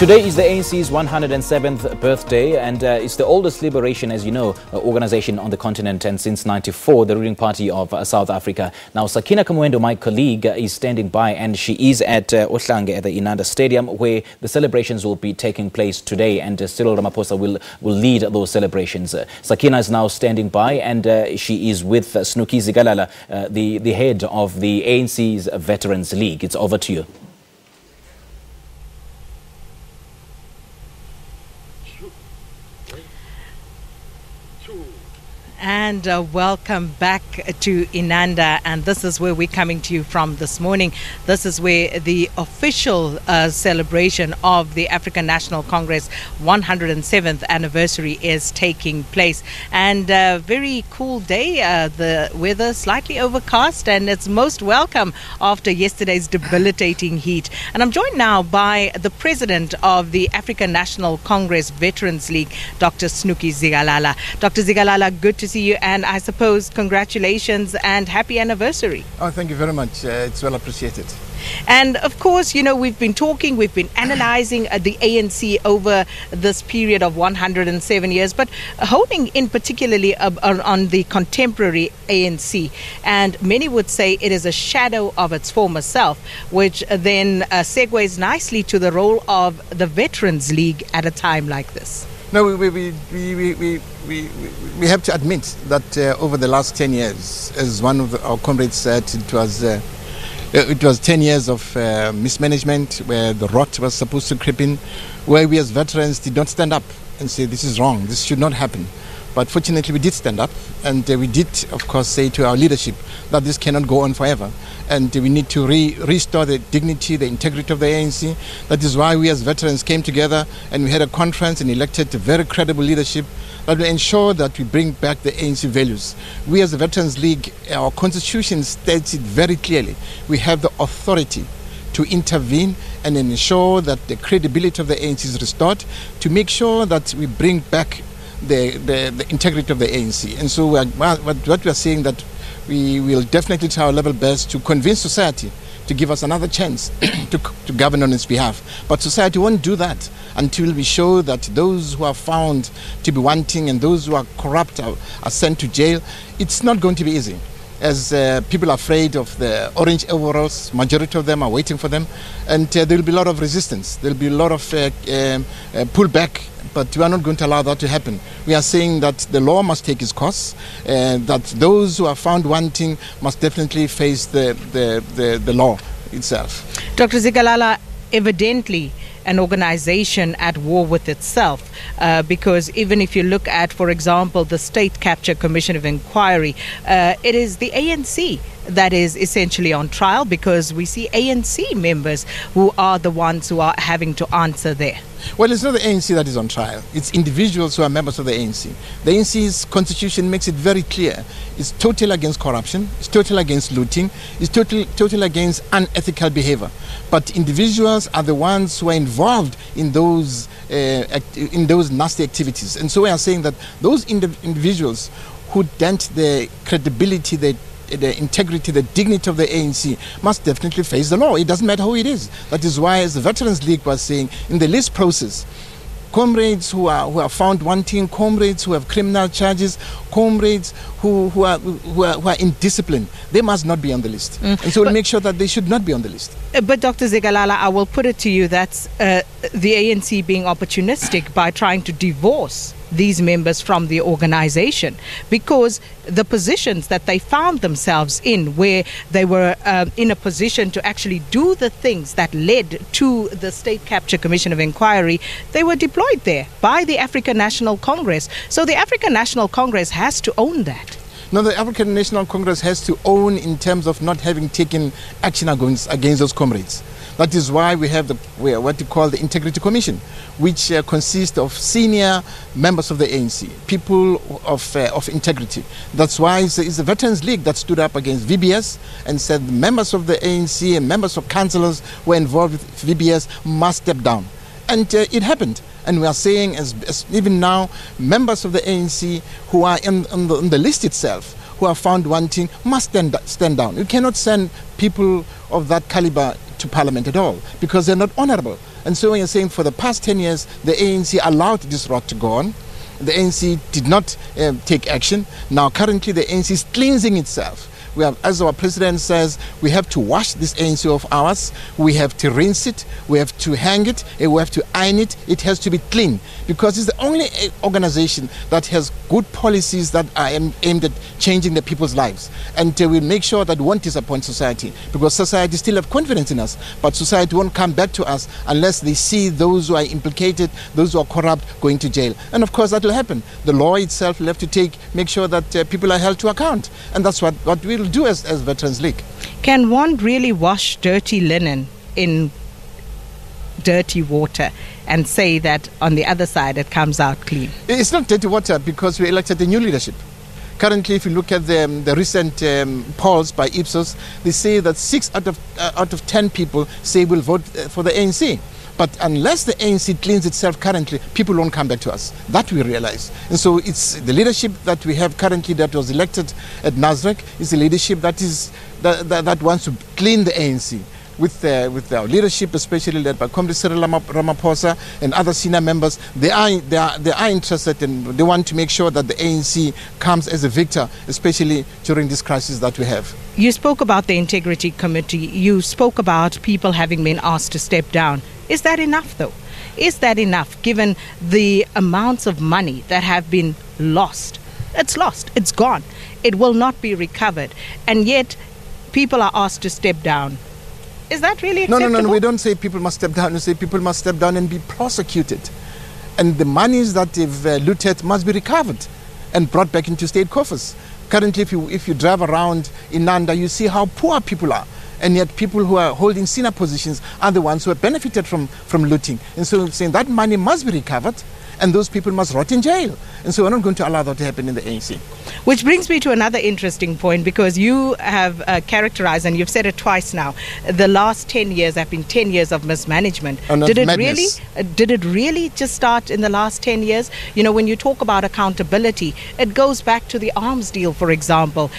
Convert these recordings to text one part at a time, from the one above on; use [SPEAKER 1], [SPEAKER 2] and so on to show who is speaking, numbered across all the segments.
[SPEAKER 1] Today is the ANC's 107th birthday, and it's the oldest liberation, as you know, organization on the continent, and since '94, the ruling party of South Africa. Now, Sakina Kamwendo, my colleague, is standing by, and she is at Ohlange at the Inanda Stadium, where the celebrations will be taking place today, and Cyril Ramaphosa will lead those celebrations. Sakina is now standing by, and she is with Snooky Zigalala, the head of the ANC's Veterans League. It's over to you.
[SPEAKER 2] And welcome back to Inanda, and this is where we're coming to you from this morning. This is where the official celebration of the African National Congress 107th anniversary is taking place. And very cool day, the weather slightly overcast, and it's most welcome after yesterday's debilitating heat. And I'm joined now by the president of the African National Congress Veterans League, Dr. Snooky Zigalala. Dr. Zigalala, good to see you, and I suppose congratulations and happy anniversary.
[SPEAKER 3] Oh, thank you very much. It's well appreciated.
[SPEAKER 2] And of course, you know, we've been analyzing the ANC over this period of 107 years, but honing in particularly on the contemporary ANC. And many would say it is a shadow of its former self, which then segues nicely to the role of the Veterans League at a time like this.
[SPEAKER 3] No, we have to admit that over the last 10 years, as one of our comrades said, it was 10 years of mismanagement, where the rot was supposed to creep in, where we as veterans did not stand up and say this is wrong, this should not happen. But fortunately we did stand up, and we did of course say to our leadership that this cannot go on forever, and we need to restore the dignity, the integrity of the ANC. That is why we as veterans came together and we had a conference and elected a very credible leadership that will ensure that we bring back the ANC values. We as the Veterans League, our constitution states it very clearly. We have the authority to intervene and ensure that the credibility of the ANC is restored, to make sure that we bring back the integrity of the ANC. And so what we are saying, that we will definitely try our level best to convince society to give us another chance to govern on its behalf. But society won't do that until we show that those who are found to be wanting and those who are corrupt are sent to jail. It's not going to be easy, as people are afraid of the orange overalls. Majority of them are waiting for them, and there will be a lot of resistance. There will be a lot of pullback, but we are not going to allow that to happen. We are saying that the law must take its course, that those who are found wanting must definitely face the law itself.
[SPEAKER 2] Dr. Zigalala, evidently an organization at war with itself, because even if you look at, for example, the State Capture Commission of Inquiry, it is the ANC that is essentially on trial, because we see ANC members who are the ones who are having to answer there.
[SPEAKER 3] Well, it's not the ANC that is on trial. It's individuals who are members of the ANC. The ANC's constitution makes it very clear. It's totally against corruption. It's totally against looting. It's totally against unethical behavior. But individuals are the ones who are involved in those nasty activities. And so we are saying that those individuals who dent the credibility, the integrity, the dignity of the ANC must definitely face the law. It doesn't matter who it is. That is why, as the Veterans League was saying, in the list process, comrades who are found wanting, comrades who have criminal charges, comrades who are indisciplined, they must not be on the list. And so we'll make sure that they should not be on the list.
[SPEAKER 2] But Dr. Zigalala, I will put it to you, that's the ANC being opportunistic by trying to divorce these members from the organization, because the positions that they found themselves in, where they were in a position to actually do the things that led to the State Capture Commission of Inquiry, they were deployed there by the African National Congress. So the African National Congress has to own that.
[SPEAKER 3] No, the African National Congress has to own in terms of not having taken action against those comrades. That is why we have what you call the Integrity Commission, which consists of senior members of the ANC, people of integrity. That's why it's the Veterans League that stood up against VBS and said the members of the ANC and members of councillors who were involved with VBS must step down. And it happened. And we are saying, as even now, members of the ANC who are on the list itself, who are found wanting, must stand down. You cannot send people of that caliber to Parliament at all, because they're not honorable. And so when you're saying for the past 10 years, the ANC allowed this rot to go on. The ANC did not take action. Now, currently, the ANC is cleansing itself. We have, as our president says, we have to wash this ANC of ours. We have to rinse it. We have to hang it. And we have to iron it. It has to be clean because it's the only organization that has good policies that are aimed at changing the people's lives. And we'll make sure that we won't disappoint society because society still have confidence in us. But society won't come back to us unless they see those who are implicated, those who are corrupt, going to jail. And of course, that will happen. The law itself will have to make sure that people are held to account. And that's what we'll do as Veterans League.
[SPEAKER 2] Can one really wash dirty linen in dirty water and say that on the other side it comes out clean?
[SPEAKER 3] It's not dirty water because we elected a new leadership. Currently, if you look at the recent polls by Ipsos, they say that 6 out of 10 people say will vote for the ANC. But unless the ANC cleans itself currently, people won't come back to us. That we realize. And so it's the leadership that we have currently that was elected at Nasrec is the leadership that wants to clean the ANC. With our leadership, especially led by Comrade Cyril Ramaphosa and other senior members, they are interested and they want to make sure that the ANC comes as a victor, especially during this crisis that we have.
[SPEAKER 2] You spoke about the Integrity Committee. You spoke about people having been asked to step down. Is that enough, though? Is that enough, given the amounts of money that have been lost? It's lost. It's gone. It will not be recovered. And yet, people are asked to step down. Is that really acceptable?
[SPEAKER 3] No. We don't say people must step down. We say people must step down and be prosecuted. And the monies that they've looted must be recovered and brought back into state coffers. Currently, if you drive around Inanda, you see how poor people are. And yet people who are holding senior positions are the ones who have benefited from looting. And so we're saying that money must be recovered and those people must rot in jail. And so we're not going to allow that to happen in the ANC.
[SPEAKER 2] Which brings me to another interesting point, because you have characterized, and you've said it twice now, the last 10 years have been 10 years of mismanagement. Did it really just start in the last 10 years? You know, when you talk about accountability, it goes back to the arms deal, for example.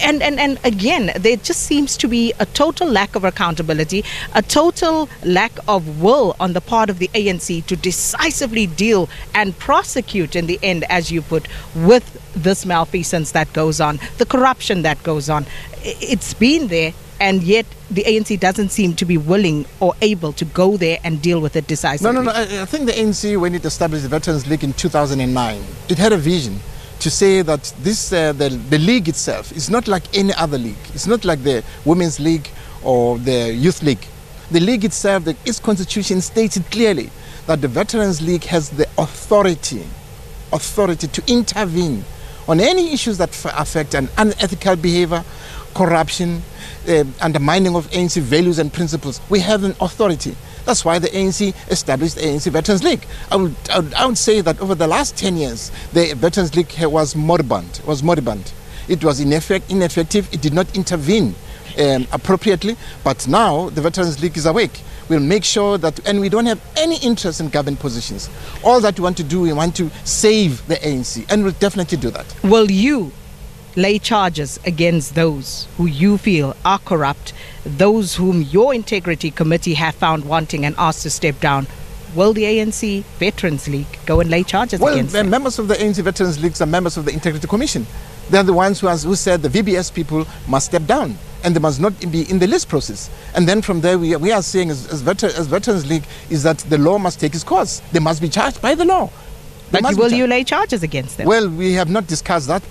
[SPEAKER 2] And again, there just seems to be a total lack of accountability, a total lack of will on the part of the ANC to decisively deal and prosecute in the end, as you put, with this malfeasance that goes on, the corruption that goes on. It's been there, and yet the ANC doesn't seem to be willing or able to go there and deal with it decisively.
[SPEAKER 3] No. I think the ANC, when it established the Veterans League in 2009, it had a vision to say that this the league itself is not like any other league. It's not like the Women's League or the Youth League. The league itself, its constitution states it clearly that the Veterans League has the authority to intervene on any issues that affect an unethical behavior, corruption, undermining of ANC values and principles. We have an authority. That's why the ANC established the ANC Veterans League. I would say that over the last 10 years, the Veterans League was moribund. It was ineffective. It did not intervene appropriately. But now the Veterans League is awake. We'll make sure that, and we don't have any interest in government positions. All that we want to do, we want to save the ANC, and we'll definitely do that.
[SPEAKER 2] Will you lay charges against those who you feel are corrupt, those whom your Integrity Committee have found wanting and asked to step down? Will the ANC Veterans League go and lay charges against them?
[SPEAKER 3] Members of the ANC Veterans League are members of the Integrity Commission. They're the ones who said the VBS people must step down and they must not be in the list process. And then from there, we are saying as Veterans League is that the law must take its course. They must be charged by the law.
[SPEAKER 2] But will you lay charges against them?
[SPEAKER 3] Well, we have not discussed that,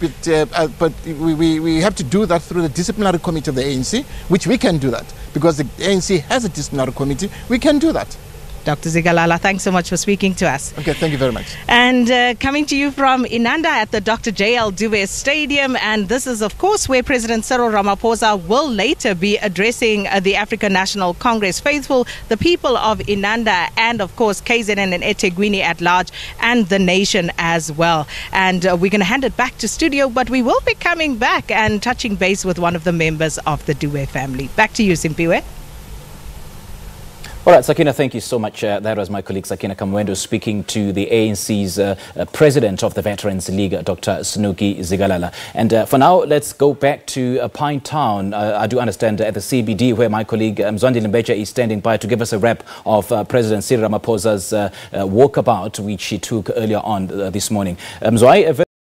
[SPEAKER 3] but we have to do that through the disciplinary committee of the ANC, which we can do that. Because the ANC has a disciplinary committee, we can do that.
[SPEAKER 2] Dr. Zikalala, thanks so much for speaking to us.
[SPEAKER 3] Okay, thank you very much.
[SPEAKER 2] And coming to you from Inanda at the Dr. J.L. Dube Stadium. And this is, of course, where President Cyril Ramaphosa will later be addressing the African National Congress faithful, the people of Inanda, and, of course, KZN and eThekwini at large, and the nation as well. And we're going to hand it back to studio, but we will be coming back and touching base with one of the members of the Dube family. Back to you, Simpiwe.
[SPEAKER 1] All right, Sakina, thank you so much. That was my colleague Sakina Kamwendo speaking to the ANC's president of the Veterans League, Dr. Snuki Zigalala. And for now, let's go back to Pine Town. I do understand at the CBD, where my colleague Mzwandi Limbeja is standing by to give us a wrap of President Cyril Ramaphosa's walkabout, which he took earlier on this morning. Mzwai,